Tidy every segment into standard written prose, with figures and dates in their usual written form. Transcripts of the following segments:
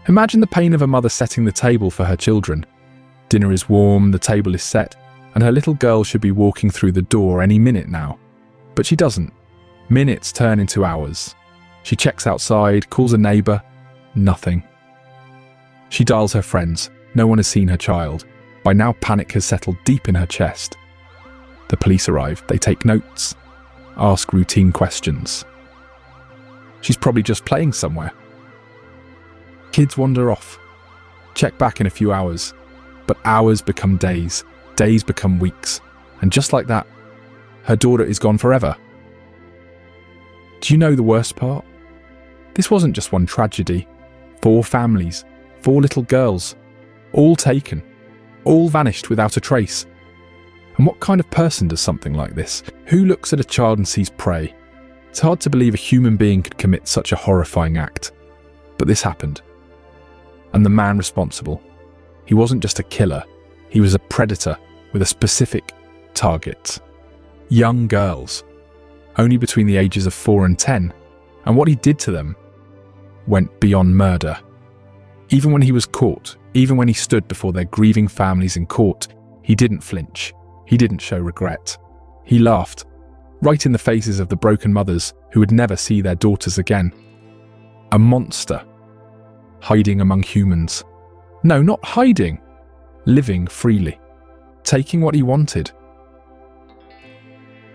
Imagine the pain of a mother setting the table for her children. Dinner is warm, the table is set, and her little girl should be walking through the door any minute now. But she doesn't. Minutes turn into hours. She checks outside, calls a neighbour. Nothing. She dials her friends. No one has seen her child. By now, panic has settled deep in her chest. The police arrive. They take notes, ask routine questions. She's probably just playing somewhere. Kids wander off. Check back in a few hours. But hours become days. Days become weeks. And just like that, her daughter is gone forever. Do you know the worst part? This wasn't just one tragedy. 4 families, 4 little girls, all taken, all vanished without a trace. And what kind of person does something like this? Who looks at a child and sees prey? It's hard to believe a human being could commit such a horrifying act. But this happened. And the man responsible, he wasn't just a killer, he was a predator with a specific target. Young girls, only between the ages of 4 and 10, and what he did to them went beyond murder. Even when he was caught, even when he stood before their grieving families in court, he didn't flinch, he didn't show regret. He laughed, right in the faces of the broken mothers who would never see their daughters again. A monster, hiding among humans. No, not hiding, living freely, taking what he wanted.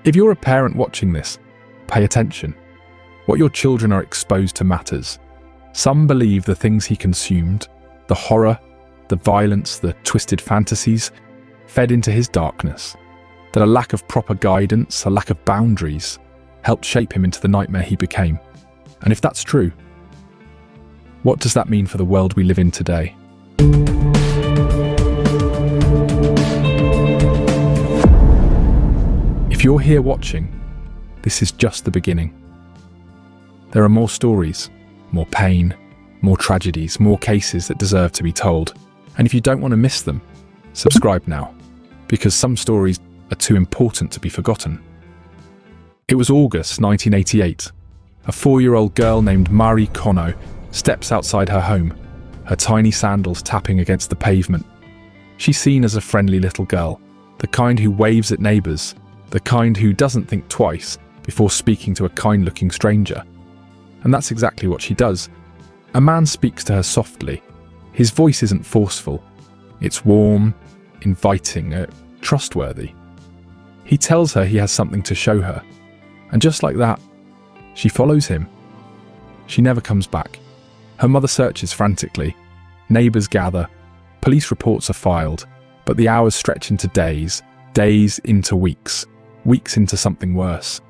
If you're a parent watching this, pay attention. What your children are exposed to matters. Some believe the things he consumed, the horror, the violence, the twisted fantasies, fed into his darkness. That a lack of proper guidance, a lack of boundaries, helped shape him into the nightmare he became. And if that's true, what does that mean for the world we live in today? If you're here watching, this is just the beginning. There are more stories, more pain, more tragedies, more cases that deserve to be told. And if you don't want to miss them, subscribe now, because some stories are too important to be forgotten. It was August 1988. A 4-year-old girl named Mari Kono steps outside her home, her tiny sandals tapping against the pavement. She's seen as a friendly little girl, the kind who waves at neighbours, the kind who doesn't think twice before speaking to a kind-looking stranger. And that's exactly what she does. A man speaks to her softly. His voice isn't forceful. It's warm, inviting, trustworthy. He tells her he has something to show her. And just like that, she follows him. She never comes back. Her mother searches frantically. Neighbours gather. Police reports are filed. But the hours stretch into days, days into weeks, weeks into something worse.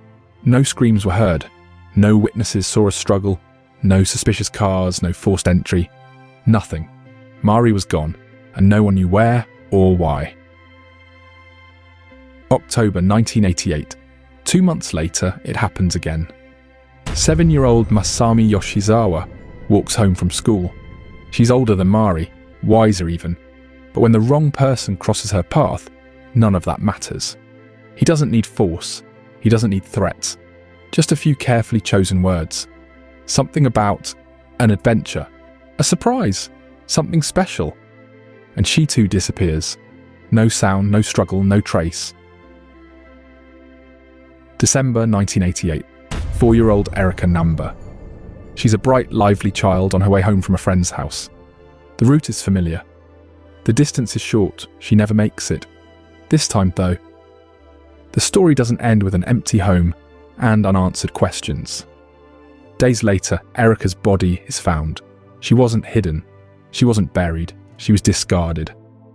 No screams were heard. No witnesses saw a struggle. No suspicious cars, no forced entry. Nothing. Mari was gone, and no one knew where or why. October 1988. 2 months later, it happens again. 7-year-old Masami Yoshizawa walks home from school. She's older than Mari, wiser even. But when the wrong person crosses her path, none of that matters. He doesn't need force. He doesn't need threats. Just a few carefully chosen words. Something about an adventure, a surprise, something special. And she too disappears. No sound, no struggle, no trace. December 1988. 4-year-old Erika Namba. She's a bright, lively child on her way home from a friend's house. The route is familiar. The distance is short. She never makes it. This time, though, the story doesn't end with an empty home and unanswered questions. Days later, Erika's body is found. She wasn't hidden. She wasn't buried. She was discarded,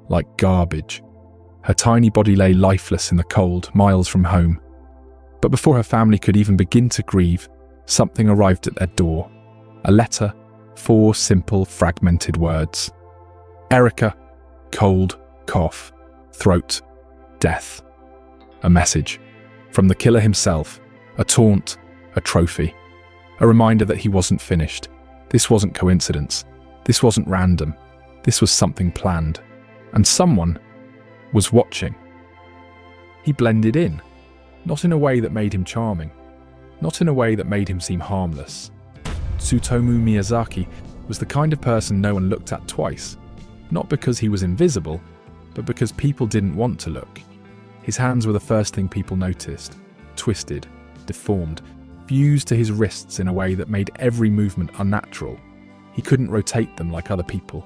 like garbage. Her tiny body lay lifeless in the cold, miles from home. But before her family could even begin to grieve, something arrived at their door. A letter, 4 simple, fragmented words. Erika, cold, cough, throat, death. A message. From the killer himself. A taunt, a trophy. A reminder that he wasn't finished. This wasn't coincidence. This wasn't random. This was something planned. And someone was watching. He blended in. Not in a way that made him charming. Not in a way that made him seem harmless. Tsutomu Miyazaki was the kind of person no one looked at twice, not because he was invisible, but because people didn't want to look. His hands were the first thing people noticed, twisted, deformed, fused to his wrists in a way that made every movement unnatural. He couldn't rotate them like other people.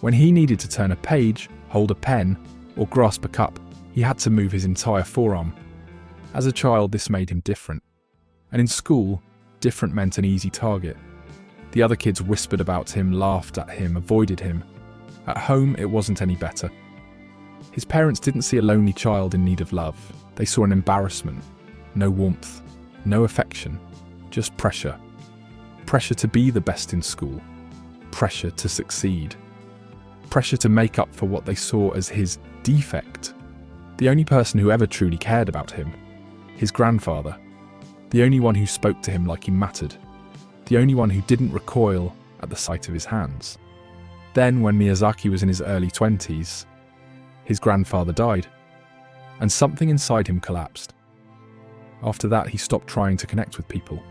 When he needed to turn a page, hold a pen, or grasp a cup, he had to move his entire forearm. As a child, this made him different. And in school, different meant an easy target. The other kids whispered about him, laughed at him, avoided him. At home, it wasn't any better. His parents didn't see a lonely child in need of love. They saw an embarrassment. No warmth, no affection, just pressure. Pressure to be the best in school. Pressure to succeed. Pressure to make up for what they saw as his defect. The only person who ever truly cared about him. His grandfather. The only one who spoke to him like he mattered. The only one who didn't recoil at the sight of his hands. Then, when Miyazaki was in his early 20s, his grandfather died, and something inside him collapsed. After that, he stopped trying to connect with people.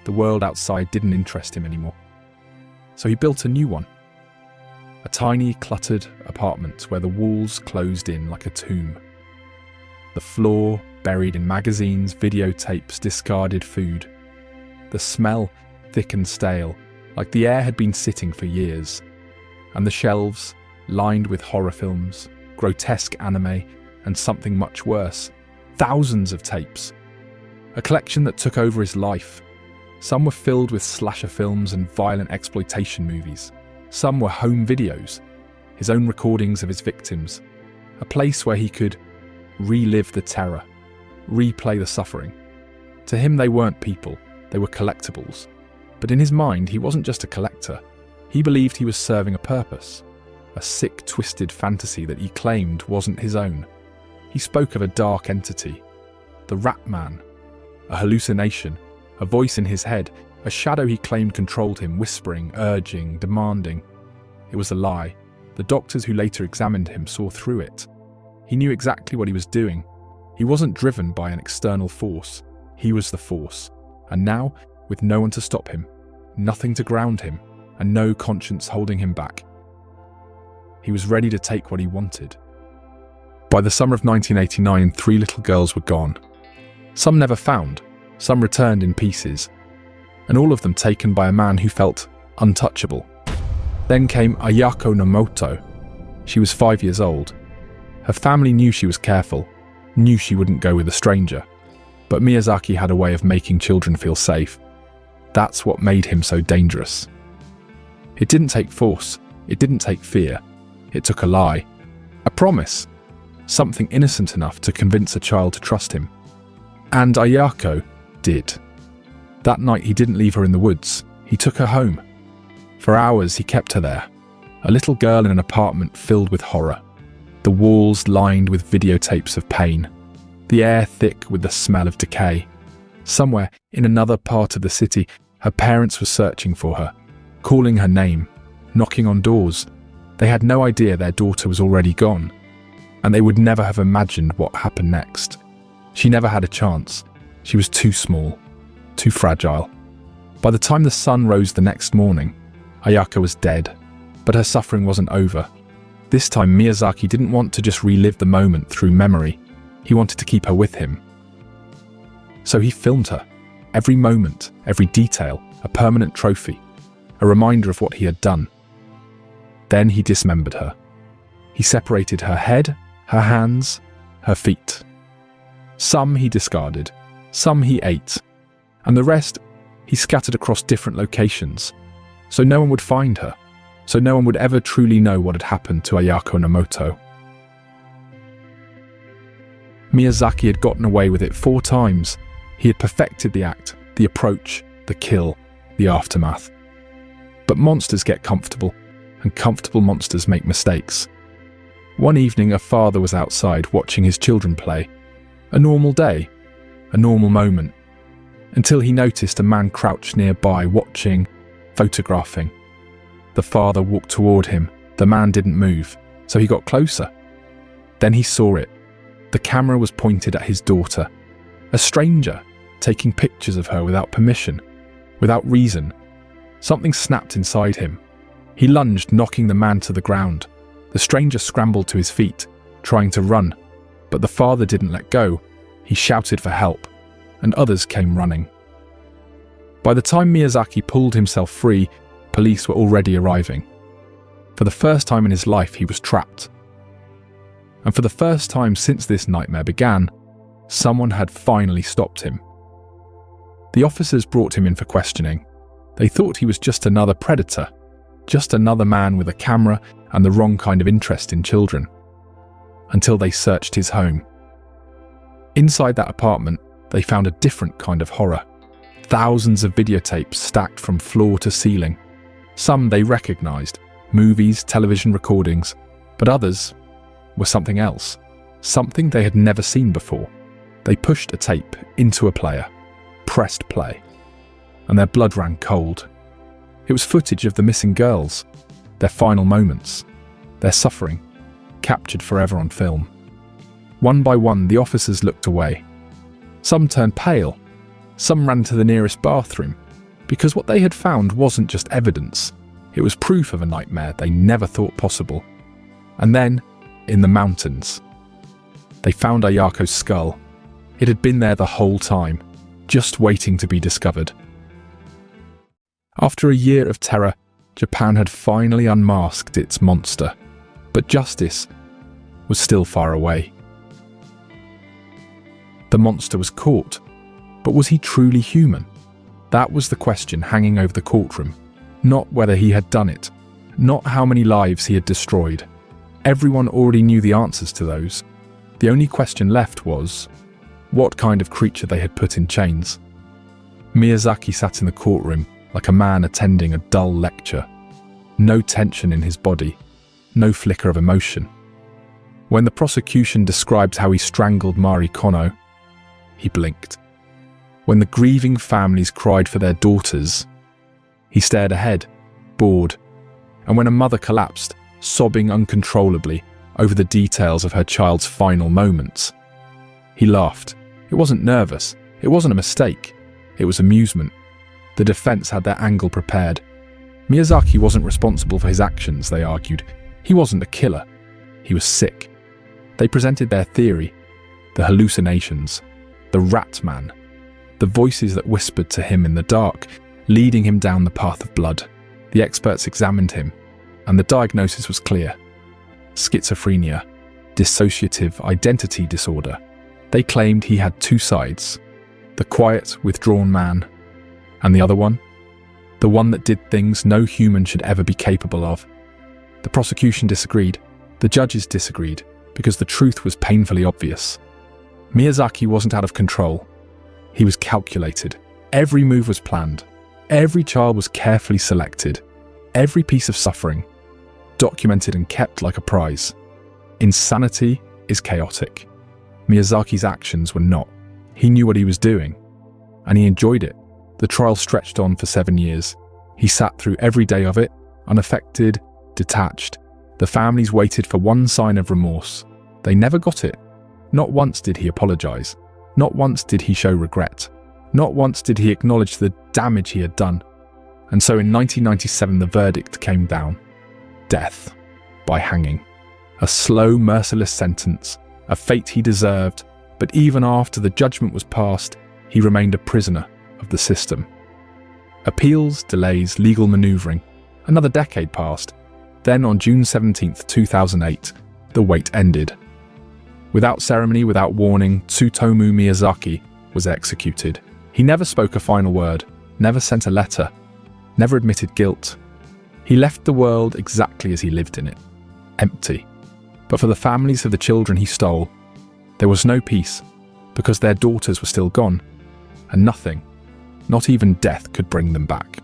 The world outside didn't interest him anymore. So he built a new one. A tiny, cluttered apartment where the walls closed in like a tomb. The floor buried in magazines, videotapes, discarded food. The smell thick and stale, like the air had been sitting for years. And the shelves lined with horror films, grotesque anime, and something much worse. Thousands of tapes. A collection that took over his life. Some were filled with slasher films and violent exploitation movies. Some were home videos, his own recordings of his victims. A place where he could relive the terror, replay the suffering. To him, they weren't people, they were collectibles. But in his mind, he wasn't just a collector. He believed he was serving a purpose. A sick, twisted fantasy that he claimed wasn't his own. He spoke of a dark entity, the Rat Man, a hallucination, a voice in his head, a shadow he claimed controlled him, whispering, urging, demanding. It was a lie. The doctors who later examined him saw through it. He knew exactly what he was doing. He wasn't driven by an external force. He was the force. And now, with no one to stop him, nothing to ground him, and no conscience holding him back, he was ready to take what he wanted. By the summer of 1989, 3 little girls were gone. Some never found, some returned in pieces, and all of them taken by a man who felt untouchable. Then came Ayako Nomoto. She was 5 years old. Her family knew she was careful, knew she wouldn't go with a stranger. But Miyazaki had a way of making children feel safe. That's what made him so dangerous. It didn't take force, it didn't take fear. It took a lie, a promise, something innocent enough to convince a child to trust him. And Ayako did. That night he didn't leave her in the woods, he took her home. For hours he kept her there, a little girl in an apartment filled with horror. The walls lined with videotapes of pain, the air thick with the smell of decay. Somewhere in another part of the city, her parents were searching for her, calling her name, knocking on doors. They had no idea their daughter was already gone, and they would never have imagined what happened next. She never had a chance. She was too small, too fragile. By the time the sun rose the next morning, Ayako was dead, but her suffering wasn't over. This time Miyazaki didn't want to just relive the moment through memory. He wanted to keep her with him. So he filmed her. Every moment, every detail, a permanent trophy, a reminder of what he had done. Then he dismembered her. He separated her head, her hands, her feet. Some he discarded, some he ate, and the rest he scattered across different locations, so no one would find her, so no one would ever truly know what had happened to Ayako Nomoto. Miyazaki had gotten away with it 4 times. He had perfected the act, the approach, the kill, the aftermath. But monsters get comfortable, and comfortable monsters make mistakes. One evening, a father was outside watching his children play. A normal day, a normal moment, until he noticed a man crouched nearby, watching, photographing. The father walked toward him. The man didn't move, so he got closer. Then he saw it. The camera was pointed at his daughter, a stranger, taking pictures of her without permission, without reason. Something snapped inside him. He lunged, knocking the man to the ground. The stranger scrambled to his feet, trying to run, but the father didn't let go. He shouted for help, and others came running. By the time Miyazaki pulled himself free, police were already arriving. For the first time in his life, he was trapped. And for the first time since this nightmare began, someone had finally stopped him. The officers brought him in for questioning. They thought he was just another predator, just another man with a camera and the wrong kind of interest in children. Until they searched his home. Inside that apartment, they found a different kind of horror. Thousands of videotapes stacked from floor to ceiling. Some they recognized, movies, television recordings, but others were something else, something they had never seen before. They pushed a tape into a player, pressed play, and their blood ran cold. It was footage of the missing girls, their final moments, their suffering, captured forever on film. One by one, the officers looked away. Some turned pale. Some ran to the nearest bathroom, because what they had found wasn't just evidence. It was proof of a nightmare they never thought possible. And then, in the mountains, they found Ayako's skull. It had been there the whole time, just waiting to be discovered. After a year of terror, Japan had finally unmasked its monster, but justice was still far away. The monster was caught, but was he truly human? That was the question hanging over the courtroom, not whether he had done it, not how many lives he had destroyed. Everyone already knew the answers to those. The only question left was, what kind of creature they had put in chains. Miyazaki sat in the courtroom like a man attending a dull lecture. No tension in his body, no flicker of emotion. When the prosecution described how he strangled Mari Kono, he blinked. When the grieving families cried for their daughters, he stared ahead, bored. And when a mother collapsed, sobbing uncontrollably over the details of her child's final moments, he laughed. It wasn't nervous. It wasn't a mistake. It was amusement. The defense had their angle prepared. Miyazaki wasn't responsible for his actions, they argued. He wasn't a killer. He was sick. They presented their theory, the hallucinations, the rat man, the voices that whispered to him in the dark, leading him down the path of blood. The experts examined him, and the diagnosis was clear. Schizophrenia, dissociative identity disorder. They claimed he had two sides, the quiet, withdrawn man, and the other one, the one that did things no human should ever be capable of. The prosecution disagreed. The judges disagreed, because the truth was painfully obvious. Miyazaki wasn't out of control. He was calculated. Every move was planned. Every child was carefully selected. Every piece of suffering, documented and kept like a prize. Insanity is chaotic. Miyazaki's actions were not. He knew what he was doing, and he enjoyed it. The trial stretched on for 7 years. He sat through every day of it, unaffected, detached. The families waited for one sign of remorse. They never got it. Not once did he apologize. Not once did he show regret. Not once did he acknowledge the damage he had done. And so in 1997 the verdict came down. Death by hanging. A slow, merciless sentence, a fate he deserved, but even after the judgment was passed, he remained a prisoner of the system. Appeals, delays, legal maneuvering. Another decade passed. Then on June 17, 2008, the wait ended. Without ceremony, without warning, Tsutomu Miyazaki was executed. He never spoke a final word, never sent a letter, never admitted guilt. He left the world exactly as he lived in it, empty. But for the families of the children he stole, there was no peace, because their daughters were still gone, and nothing, not even death, could bring them back.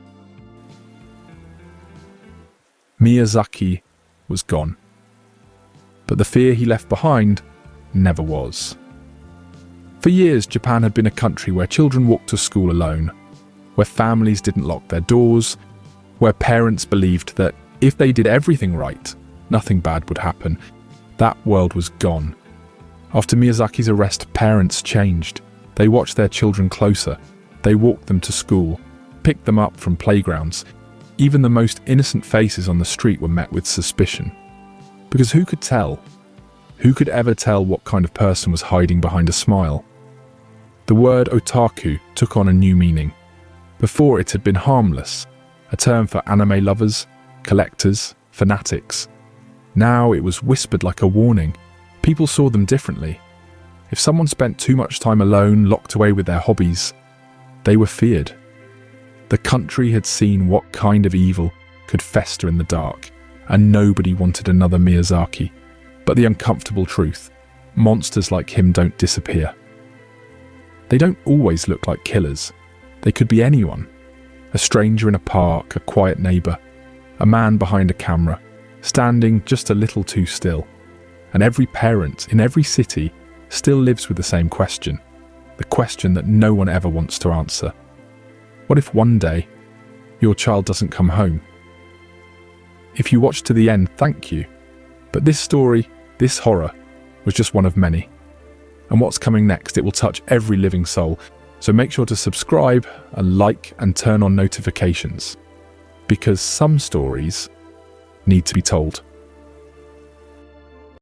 Miyazaki was gone, but the fear he left behind never was. For years, Japan had been a country where children walked to school alone, where families didn't lock their doors, where parents believed that if they did everything right, nothing bad would happen. That world was gone. After Miyazaki's arrest, parents changed. They watched their children closer. They walked them to school, picked them up from playgrounds, Even the most innocent faces on the street were met with suspicion. Because who could tell? Who could ever tell what kind of person was hiding behind a smile? The word otaku took on a new meaning. Before it had been harmless, a term for anime lovers, collectors, fanatics. Now it was whispered like a warning. People saw them differently. If someone spent too much time alone, locked away with their hobbies, they were feared. The country had seen what kind of evil could fester in the dark, and nobody wanted another Miyazaki. But the uncomfortable truth, monsters like him don't disappear. They don't always look like killers. They could be anyone. A stranger in a park, a quiet neighbour, a man behind a camera, standing just a little too still. And every parent in every city still lives with the same question, the question that no one ever wants to answer. What if one day your child doesn't come home? If you watched to the end, thank you. But this story, this horror, was just one of many. And what's coming next, it will touch every living soul. So make sure to subscribe and like and turn on notifications. Because some stories need to be told.